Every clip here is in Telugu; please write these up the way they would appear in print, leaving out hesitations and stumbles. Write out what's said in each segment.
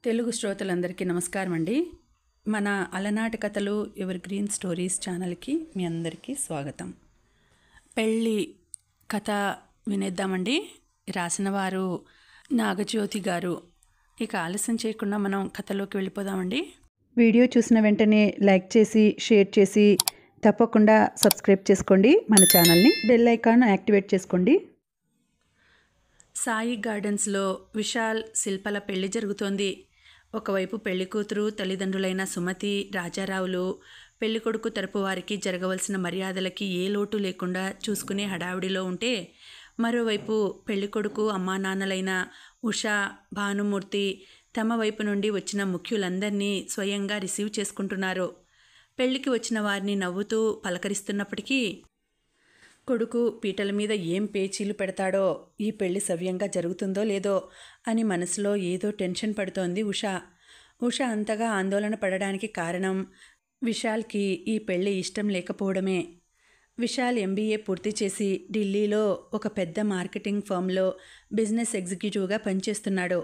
తెలుగు శ్రోతలందరికీ నమస్కారం అండి. మన అలనాటి కథలు ఎవర్ గ్రీన్ స్టోరీస్ ఛానల్కి మీ అందరికీ స్వాగతం. పెళ్ళి కథ వినేద్దామండి. రాసిన వారు నాగజ్యోతి గారు. ఇక ఆలస్యం చేయకుండా మనం కథలోకి వెళ్ళిపోదామండి. వీడియో చూసిన వెంటనే లైక్ చేసి షేర్ చేసి తప్పకుండా సబ్స్క్రైబ్ చేసుకోండి మన ఛానల్ని. బెల్ ఐకాన్ యాక్టివేట్ చేసుకోండి. సాయి గార్డెన్స్లో విశాల్ శిల్పల పెళ్లి జరుగుతోంది. ఒకవైపు పెళ్లి కూతురు తల్లిదండ్రులైన సుమతి రాజారావులు పెళ్ళికొడుకు తరపు వారికి జరగవలసిన మర్యాదలకి ఏ లోటు లేకుండా చూసుకునే హడావిడిలో ఉంటే, మరోవైపు పెళ్ళికొడుకు అమ్మా నాన్నలైన ఉషా భానుమూర్తి తమ వైపు నుండి వచ్చిన ముఖ్యులందరినీ స్వయంగా రిసీవ్ చేసుకుంటున్నారు. పెళ్లికి వచ్చిన వారిని నవ్వుతూ పలకరిస్తున్నప్పటికీ కొడుకు పీటల మీద ఏం పేచీలు పెడతాడో, ఈ పెళ్లి సవ్యంగా జరుగుతుందో లేదో అని మనసులో ఏదో టెన్షన్ పడుతోంది ఉష అంతగా ఆందోళన పడడానికి కారణం విశాల్కి ఈ పెళ్లి ఇష్టం లేకపోవడమే. విశాల్ MBA పూర్తి చేసి ఢిల్లీలో ఒక పెద్ద మార్కెటింగ్ ఫర్మ్లో బిజినెస్ ఎగ్జిక్యూటివ్గా పనిచేస్తున్నాడు.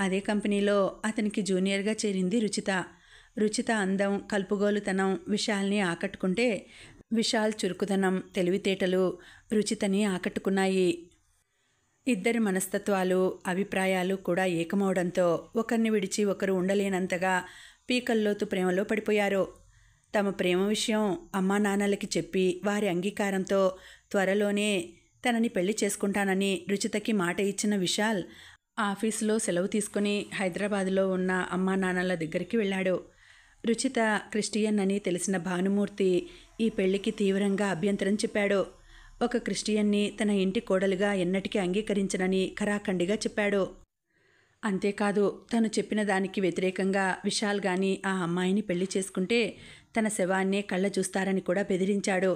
అదే కంపెనీలో అతనికి జూనియర్గా చేరింది రుచిత అందం, కలుపుగోలుతనం విశాల్ని ఆకట్టుకుంటే, విశాల్ చురుకుదనం, తెలివితేటలు రుచితని ఆకట్టుకున్నాయి. ఇద్దరి మనస్తత్వాలు, అభిప్రాయాలు కూడా ఏకమవడంతో ఒకరిని విడిచి ఒకరు ఉండలేనంతగా పీకల్లోతు ప్రేమలో పడిపోయారు. తమ ప్రేమ విషయం అమ్మా నాన్నలకి చెప్పి వారి అంగీకారంతో త్వరలోనే తనని పెళ్లి చేసుకుంటానని రుచితకి మాట ఇచ్చిన విశాల్ ఆఫీసులో సెలవు తీసుకుని హైదరాబాదులో ఉన్న అమ్మా నాన్నల దగ్గరికి వెళ్ళాడు. రుచిత క్రిస్టియన్ అని తెలిసిన భానుమూర్తి ఈ పెళ్లికి తీవ్రంగా అభ్యంతరం చెప్పాడు. ఒక క్రిస్టియన్ని తన ఇంటి కోడలుగా ఎన్నటికీ అంగీకరించనని ఖరాఖండిగా చెప్పాడు. అంతేకాదు, తను చెప్పిన దానికి వ్యతిరేకంగా విశాల్ గాని ఆ అమ్మాయిని పెళ్లి చేసుకుంటే తన శవాన్నే కళ్ళ చూస్తారని కూడా బెదిరించాడు.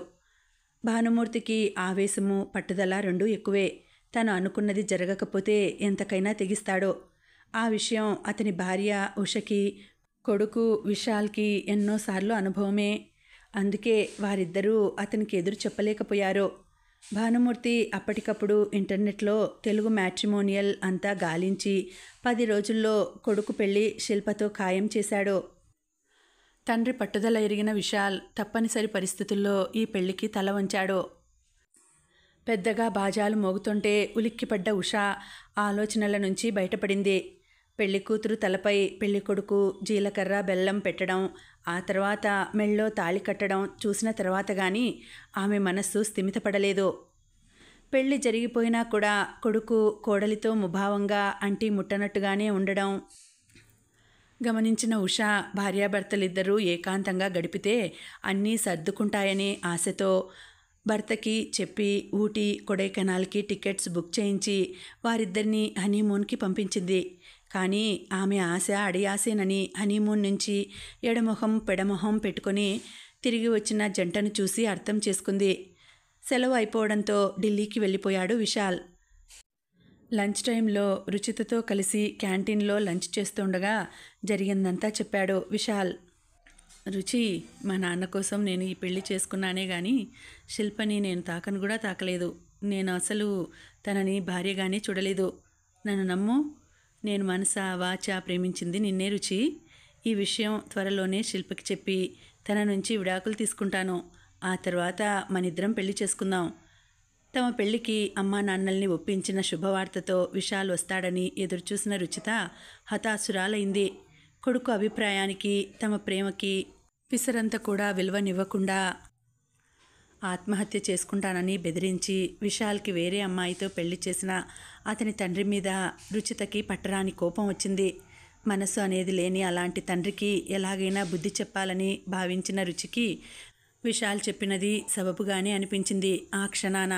భానుమూర్తికి ఆవేశము, పట్టుదల రెండూ ఎక్కువే. తను అనుకున్నది జరగకపోతే ఎంతకైనా తెగిస్తాడు. ఆ విషయం అతని భార్య ఉషకి, కొడుకు విశాల్కి ఎన్నోసార్లు అనుభవమే. అందుకే వారిద్దరూ అతనికి ఎదురు చెప్పలేకపోయారు. భానుమూర్తి అప్పటికప్పుడు ఇంటర్నెట్లో తెలుగు మ్యాట్రిమోనియల్ అంతా గాలించి 10 రోజుల్లో కొడుకు పెళ్లి శిల్పతో ఖాయం చేశాడు. తండ్రి పట్టుదల ఎరిగిన విశాల్ తప్పనిసరి పరిస్థితుల్లో ఈ పెళ్లికి తల వంచాడు. పెద్దగా బాజాలు మోగుతుంటే ఉలిక్కిపడ్డ ఉష ఆలోచనల నుంచి బయటపడింది. పెళ్లి కూతురు తలపై పెళ్లి కొడుకు జీలకర్ర బెల్లం పెట్టడం, ఆ తర్వాత మెళ్ళో తాళి కట్టడం చూసిన తర్వాత కానీ ఆమె మనస్సు స్థిమితపడలేదు. పెళ్లి జరిగిపోయినా కూడా కొడుకు కోడలితో ముభావంగా అంటి ముట్టనట్టుగానే ఉండడం గమనించిన ఉష భార్యాభర్తలిద్దరూ ఏకాంతంగా గడిపితే అన్నీ సర్దుకుంటాయనే ఆశతో భర్తకి చెప్పి ఊటీ, కొడైకెనాల్కి టికెట్స్ బుక్ చేయించి వారిద్దరినీ హనీమూన్కి పంపించింది. కానీ ఆమె ఆశ అడియాసేనని హనీమూన్ నుంచి ఎడమొహం పెడమొహం పెట్టుకొని తిరిగి వచ్చిన జంటను చూసి అర్థం చేసుకుంది. సెలవు అయిపోవడంతో ఢిల్లీకి వెళ్ళిపోయాడు విశాల్. లంచ్ టైంలో రుచితతో కలిసి క్యాంటీన్లో లంచ్ చేస్తుండగా జరిగిందంతా చెప్పాడు విశాల్. రుచి, మా నాన్న కోసం నేను ఈ పెళ్లి చేసుకున్నానే కానీ శిల్పని నేను తాకను కూడా తాకలేదు. నేను అసలు తనని భార్యగానే చూడలేదు. నన్ను నమ్ము. నేను మనసా వాచా ప్రేమించింది నిన్నే రుచి. ఈ విషయం త్వరలోనే శిల్పకి చెప్పి తన నుంచి విడాకులు తీసుకుంటాను. ఆ తర్వాత మనిద్దరం పెళ్లి చేసుకుందాం. తమ పెళ్లికి అమ్మా నాన్నల్ని ఒప్పించిన శుభవార్తతో విశాల్ వస్తాడని ఎదురుచూసిన రుచిత హతాశురాలైంది. కొడుకు అభిప్రాయానికి, తమ ప్రేమకి పిసరంత కూడా విలువనివ్వకుండా ఆత్మహత్య చేసుకుంటానని బెదిరించి విశాల్కి వేరే అమ్మాయితో పెళ్లి చేసిన అతని తండ్రి మీద రుచితకి పట్టరాని కోపం వచ్చింది. మనసు అనేది లేని అలాంటి తండ్రికి ఎలాగైనా బుద్ధి చెప్పాలని భావించిన రుచికి విశాల్ చెప్పినది సబబుగానే అనిపించింది ఆ క్షణాన.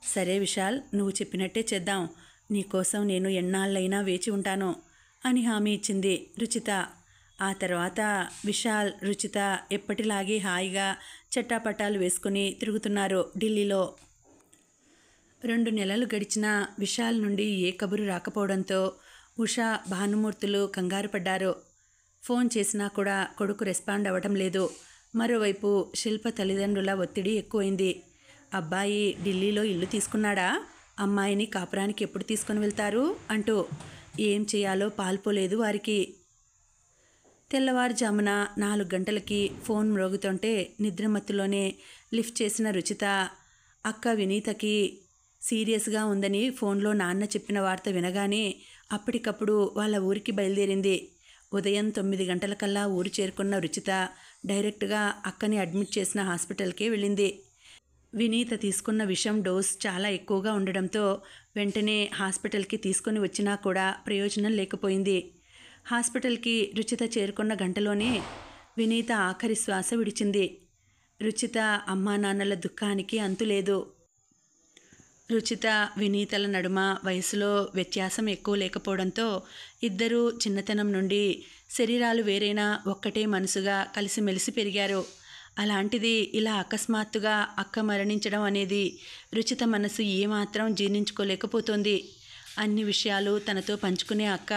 సరే విశాల్, నువ్వు చెప్పినట్టే చేద్దాం. నీకోసం నేను ఎన్నాళ్ళైనా వేచి ఉంటాను అని హామీ ఇచ్చింది రుచిత. ఆ తర్వాత విశాల్, రుచిత ఎప్పటిలాగే హాయిగా చట్టాపట్టాలు వేసుకుని తిరుగుతున్నారు ఢిల్లీలో. 2 నెలలు గడిచినా విశాల్ నుండి ఏ కబురు రాకపోవడంతో ఉషా, భానుమూర్తులు కంగారు పడ్డారు. ఫోన్ చేసినా కూడా కొడుకు రెస్పాండ్ అవ్వటం లేదు. మరోవైపు శిల్ప తల్లిదండ్రుల ఒత్తిడి ఎక్కువైంది. అబ్బాయి ఢిల్లీలో ఇల్లు తీసుకున్నాడా? అమ్మాయిని కాపురానికి ఎప్పుడు తీసుకుని వెళ్తారు అంటూ ఏం చేయాలో పాల్పోలేదు వారికి. తెల్లవారుజామున 4 గంటలకి ఫోన్ మ్రోగుతుంటే నిద్రమత్తులోనే లిఫ్ట్ చేసిన రుచిత అక్క వినీతకి సీరియస్గా ఉందని ఫోన్లో నాన్న చెప్పిన వార్త వినగానే అప్పటికప్పుడు వాళ్ళ ఊరికి బయలుదేరింది. ఉదయం 9 గంటలకల్లా ఊరు చేరుకున్న రుచిత డైరెక్ట్గా అక్కని అడ్మిట్ చేసిన హాస్పిటల్కే వెళ్ళింది. వినీత తీసుకున్న విషం డోస్ చాలా ఎక్కువగా ఉండడంతో వెంటనే హాస్పిటల్కి తీసుకుని వచ్చినా కూడా ప్రయోజనం లేకపోయింది. హాస్పిటల్కి రుచిత చేరుకున్న గంటలోనే వినీత ఆఖరి శ్వాస విడిచింది. రుచిత అమ్మా నాన్నల దుఃఖానికి అంతులేదు. రుచిత వినీతల నడుమ వయసులో వ్యత్యాసం ఎక్కువ లేకపోవడంతో ఇద్దరూ చిన్నతనం నుండి శరీరాలు వేరైనా ఒక్కటే మనసుగా కలిసిమెలిసి పెరిగారు. అలాంటిది ఇలా అకస్మాత్తుగా అక్క మరణించడం అనేది రుచిత మనసు ఏమాత్రం జీర్ణించుకోలేకపోతోంది. అన్ని విషయాలు తనతో పంచుకునే అక్క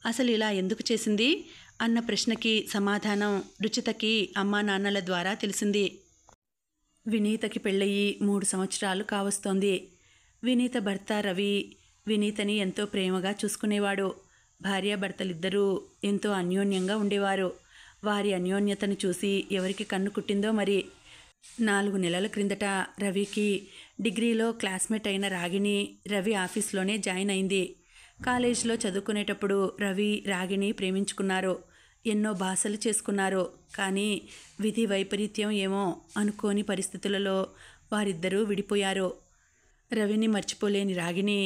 అసలు ఇలా ఎందుకు చేసింది అన్న ప్రశ్నకి సమాధానం రుచితకి అమ్మా నాన్నల ద్వారా తెలిసింది. వినీతకి పెళ్ళయి 3 సంవత్సరాలు కావస్తోంది. వినీత భర్త రవి వినీతని ఎంతో ప్రేమగా చూసుకునేవాడు. భార్యాభర్తలిద్దరూ ఎంతో అన్యోన్యంగా ఉండేవారు. వారి అన్యోన్యతను చూసి ఎవరికి కన్ను కుట్టిందో మరి. 4 నెలల క్రిందట రవికి డిగ్రీలో క్లాస్మేట్ అయిన రాగిణి రవి ఆఫీస్లోనే జాయిన్ అయింది. కాలేజీలో చదువుకునేటప్పుడు రవి రాగిణి ప్రేమించుకున్నారు. ఎన్నో భాషలు చేసుకున్నారు. కానీ విధి వైపరీత్యం ఏమో అనుకోని పరిస్థితులలో వారిద్దరూ విడిపోయారు. రవిని మర్చిపోలేని రాగిణి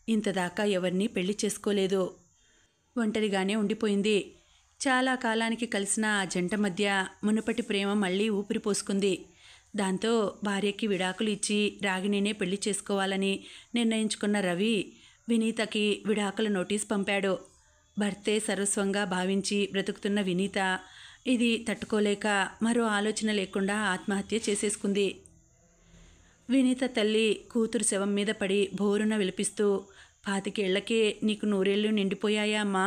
ఇంతదాకా ఎవరిని పెళ్లి చేసుకోలేదు. ఒంటరిగానే ఉండిపోయింది. చాలా కాలానికి కలిసిన ఆ జంట మధ్య మునుపటి ప్రేమ మళ్ళీ ఊపిరి పోసుకుంది. దాంతో భార్యకి విడాకులు ఇచ్చి రాగిణినే పెళ్లి చేసుకోవాలని నిర్ణయించుకున్న రవి వినీతకి విడాకుల నోటీస్ పంపాడు. భర్తే సర్వస్వంగా భావించి బ్రతుకుతున్న వినీత ఇది తట్టుకోలేక మరో ఆలోచన లేకుండా ఆత్మహత్య చేసేసుకుంది. వినీత తల్లి కూతురు శవం మీద పడి బోరున విలపిస్తూ 25 ఏళ్లకే నీకు 100 ఏళ్ళు నిండిపోయాయా అమ్మా?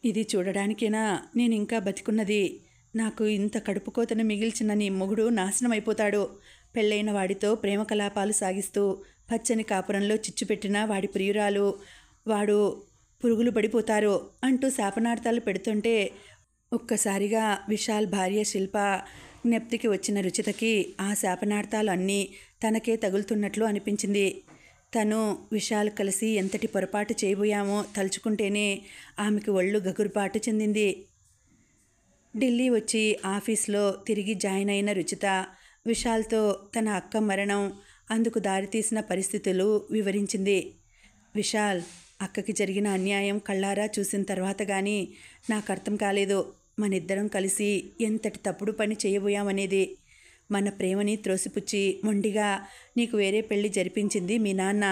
ఇది చూడడానికేనా నేను ఇంకా బతికున్నది? నాకు ఇంత కడుపుకోతను మిగిల్చిన నీ మొగుడు నాశనం అయిపోతాడు. పెళ్ళైన వాడితో ప్రేమ కలాపాలు సాగిస్తూ పచ్చని కాపురంలో చిచ్చుపెట్టిన వాడి ప్రియురాలు వాడు పురుగులు పడిపోతారు అంటూ శాపనార్థాలు పెడుతుంటే ఒక్కసారిగా విశాల్ భార్య శిల్ప జ్ఞప్తికి వచ్చిన రుచితకి ఆ శాపనార్థాలు అన్నీ తనకే తగులుతున్నట్లు అనిపించింది. తను విశాల్ కలిసి ఎంతటి పొరపాటు చేయబోయామో తలుచుకుంటేనే ఆమెకు ఒళ్ళు గగురుపాటు చెందింది. ఢిల్లీ వచ్చి ఆఫీస్లో తిరిగి జాయిన్ అయిన రుచిత విశాల్తో తన అక్క మరణం అందుకు దారితీసిన పరిస్థితులు వివరించింది. విశాల్, అక్కకి జరిగిన అన్యాయం కళ్ళారా చూసిన తర్వాత కానీ నాకు అర్థం కాలేదు. మనిద్దరం కలిసి ఎంతటి తప్పుడు పని చేయబోయామనేది. మన ప్రేమని త్రోసిపుచ్చి మొండిగా నీకు వేరే పెళ్లి జరిపించింది మీ నాన్న.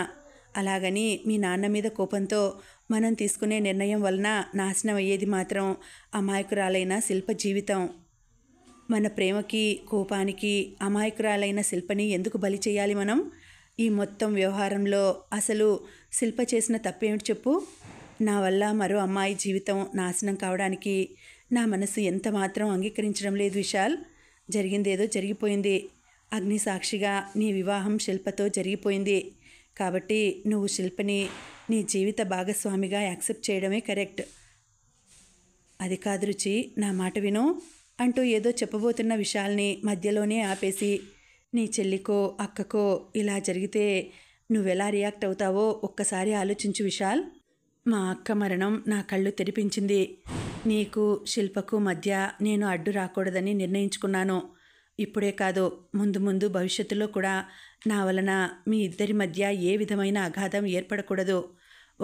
అలాగని మీ నాన్న మీద కోపంతో మనం తీసుకునే నిర్ణయం వలన నాశనం అయ్యేది మాత్రం అమాయకురాలైన శిల్ప జీవితం. మన ప్రేమకి కోపానికి అమాయకురాలైన శిల్పని ఎందుకు బలి చేయాలి మనం? ఈ మొత్తం వ్యవహారంలో అసలు శిల్ప చేసిన తప్పేమిటి చెప్పు? నా వల్ల మరో అమ్మాయి జీవితం నాశనం కావడానికి నా మనసు ఎంత మాత్రం అంగీకరించడం లేదు విశాల్. జరిగిందేదో జరిగిపోయింది. అగ్ని సాక్షిగా నీ వివాహం శిల్పతో జరిగిపోయింది. కాబట్టి నువ్వు శిల్పని నీ జీవిత భాగస్వామిగా యాక్సెప్ట్ చేయడమే కరెక్ట్. అది కాదు రుచి, నా మాట విను అంటూ ఏదో చెప్పబోతున్న విశాల్ని మధ్యలోనే ఆపేసి, నీ చెల్లికో అక్కకో ఇలా జరిగితే నువ్వెలా రియాక్ట్ అవుతావో ఒక్కసారి ఆలోచించు విశాల్. మా అక్క మరణం నా కళ్ళు తెరిపించింది. నీకు శిల్పకు మధ్య నేను అడ్డు రాకూడదని నిర్ణయించుకున్నాను. ఇప్పుడే కాదు, ముందు ముందు భవిష్యత్తులో కూడా నా వలన మీ ఇద్దరి మధ్య ఏ విధమైన అగాధం ఏర్పడకూడదు.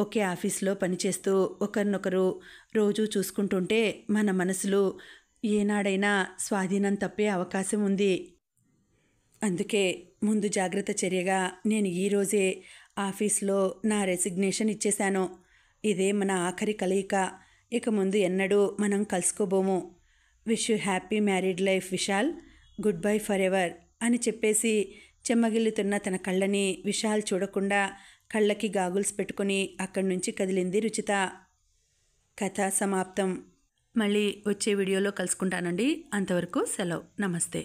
ఒకే ఆఫీస్లో పనిచేస్తూ ఒకరినొకరు రోజూ చూసుకుంటుంటే మన మనసులు ఏనాడైనా స్వాధీనం తప్పే అవకాశం ఉంది. అందుకే ముందు జాగ్రత్త చర్యగా నేను ఈరోజే ఆఫీస్లో నా రెసిగ్నేషన్ ఇచ్చేశాను. ఇదే మన ఆఖరి కలయిక. ఇక ముందు ఎన్నడూ మనం కలుసుకోబోము. Wish you happy married life Vishal. Goodbye forever అని చెప్పేసి చెమ్మగిల్లుతున్న తన కళ్ళని విశాల్ చూడకుండా కళ్ళకి గాగుల్స్ పెట్టుకుని అక్కడి నుంచి కదిలింది రుచిత. కథ సమాప్తం. మళ్ళీ వచ్చే వీడియోలో కలుసుకుంటానండి. అంతవరకు సెలవు. నమస్తే.